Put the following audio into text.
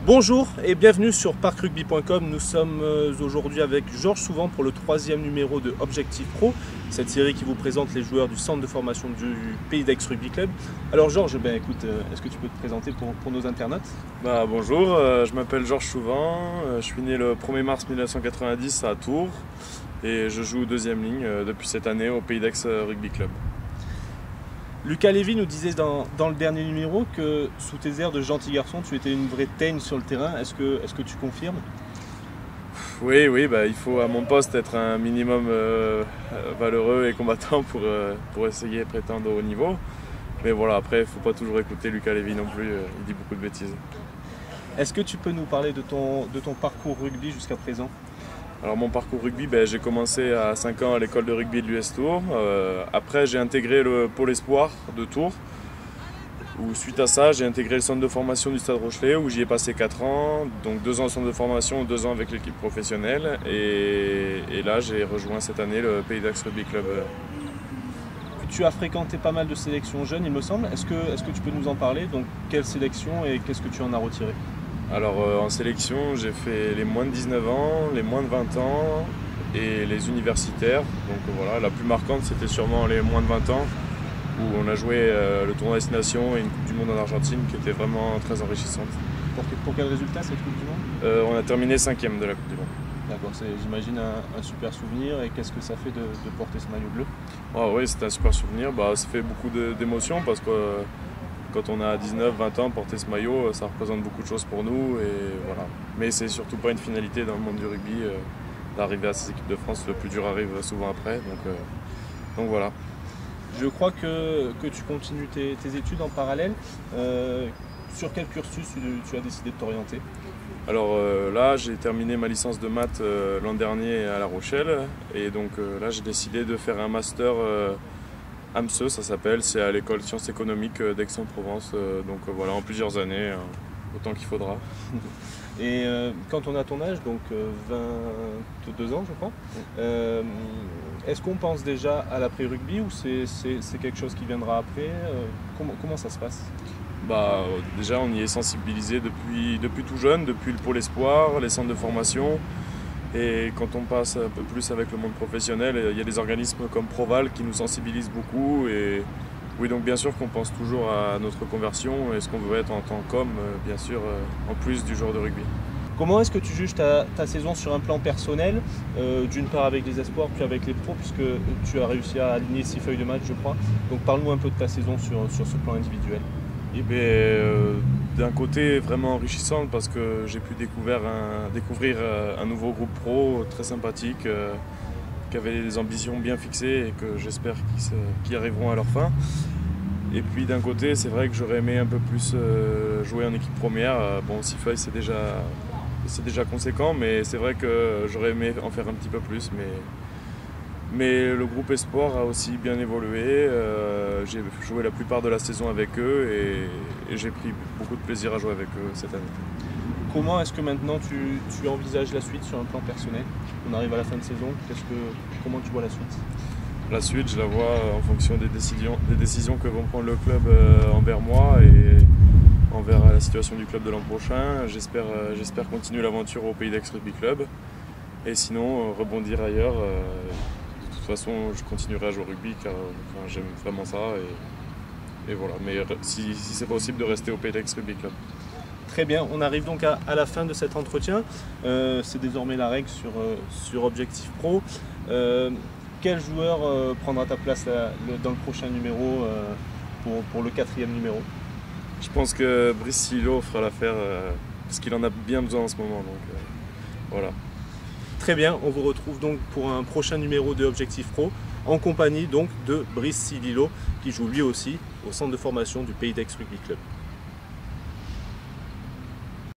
Bonjour et bienvenue sur parkrugby.com. Nous sommes aujourd'hui avec Georges Souvent pour le 3e numéro de Objectif Pro, cette série qui vous présente les joueurs du centre de formation du Pays d'Aix Rugby Club. Alors Georges, écoute, est-ce que tu peux te présenter pour nos internautes? Bonjour, je m'appelle Georges Souvent, je suis né le 1er mars 1990 à Tours et je joue 2e ligne depuis cette année au Pays d'Aix Rugby Club. Lucas Lévy nous disait dans le dernier numéro que sous tes airs de gentil garçon, tu étais une vraie teigne sur le terrain. Est-ce que tu confirmes? Oui, il faut à mon poste être un minimum valeureux et combattant pour essayer de prétendre au haut niveau. Mais voilà, après, il ne faut pas toujours écouter Lucas Lévy non plus, il dit beaucoup de bêtises. Est-ce que tu peux nous parler de ton parcours rugby jusqu'à présent? Alors mon parcours rugby, j'ai commencé à 5 ans à l'école de rugby de l'US Tours. Après j'ai intégré le pôle espoir de Tours. Où, suite à ça, j'ai intégré le centre de formation du Stade Rochelet où j'y ai passé 4 ans. Donc 2 ans au centre de formation, 2 ans avec l'équipe professionnelle. Et là j'ai rejoint cette année le Pays d'Aix Rugby Club. Tu as fréquenté pas mal de sélections jeunes il me semble. Est-ce que tu peux nous en parler? Donc quelle sélection et qu'est-ce que tu en as retiré? Alors en sélection, j'ai fait les moins de 19 ans, les moins de 20 ans et les universitaires. Donc voilà, la plus marquante c'était sûrement les moins de 20 ans où on a joué le tournoi Destination et une Coupe du Monde en Argentine qui était vraiment très enrichissante. Pour quel résultat cette Coupe du Monde? On a terminé 5e de la Coupe du Monde. D'accord, c'est j'imagine un super souvenir. Et qu'est-ce que ça fait de porter ce maillot bleu? Oui, c'était un super souvenir. Ça fait beaucoup d'émotions parce que quand on a 19-20 ans, porter ce maillot, ça représente beaucoup de choses pour nous. Et voilà. Mais c'est surtout pas une finalité dans le monde du rugby d'arriver à ces équipes de France. Le plus dur arrive souvent après. Donc voilà. Je crois que tu continues tes études en parallèle. Sur quel cursus tu as décidé de t'orienter? Alors là, j'ai terminé ma licence de maths l'an dernier à La Rochelle. Et donc là, j'ai décidé de faire un master AMSE, ça s'appelle, c'est à l'école sciences économiques d'Aix-en-Provence, voilà, en plusieurs années, autant qu'il faudra. Et quand on a ton âge, donc 22 ans je crois, est-ce qu'on pense déjà à l'après-rugby ou c'est quelque chose qui viendra après? Comment ça se passe? Déjà on y est sensibilisé depuis tout jeune, depuis le pôle espoir, les centres de formation. Et quand on passe un peu plus avec le monde professionnel, il y a des organismes comme Proval qui nous sensibilisent beaucoup. Et oui, donc bien sûr qu'on pense toujours à notre conversion et ce qu'on veut être en tant qu'homme, bien sûr, en plus du joueur de rugby. Comment est-ce que tu juges ta saison sur un plan personnel, d'une part avec les espoirs puis avec les pros, puisque tu as réussi à aligner 6 feuilles de match je crois. Donc parle-nous un peu de ta saison sur ce plan individuel. D'un côté vraiment enrichissante parce que j'ai pu découvrir un nouveau groupe pro très sympathique qui avait des ambitions bien fixées et que j'espère qu'ils arriveront à leur fin. Et puis d'un côté c'est vrai que j'aurais aimé un peu plus jouer en équipe première. 6 feuilles c'est déjà conséquent, mais c'est vrai que j'aurais aimé en faire un petit peu plus. Mais le groupe Espoir a aussi bien évolué. J'ai joué la plupart de la saison avec eux et j'ai pris beaucoup de plaisir à jouer avec eux cette année. Comment est-ce que maintenant tu envisages la suite sur un plan personnel? On arrive à la fin de saison, comment tu vois la suite? La suite, je la vois en fonction des décisions que vont prendre le club envers moi et envers la situation du club de l'an prochain. J'espère continuer l'aventure au Pays d'Aix Rugby Club et sinon rebondir ailleurs. De toute façon, je continuerai à jouer au rugby car j'aime vraiment ça et voilà. Mais si c'est possible de rester au Pays d'Aix Rugby Club. Très bien, on arrive donc à la fin de cet entretien. C'est désormais la règle sur Objectif Pro. Quel joueur prendra ta place dans le prochain numéro pour le 4e numéro? Je pense que Brice Silo fera l'affaire parce qu'il en a bien besoin en ce moment. Voilà. Très bien, on vous retrouve donc pour un prochain numéro de Objectif Pro en compagnie donc de Brice Sililo qui joue lui aussi au centre de formation du Pays d'Aix Rugby Club.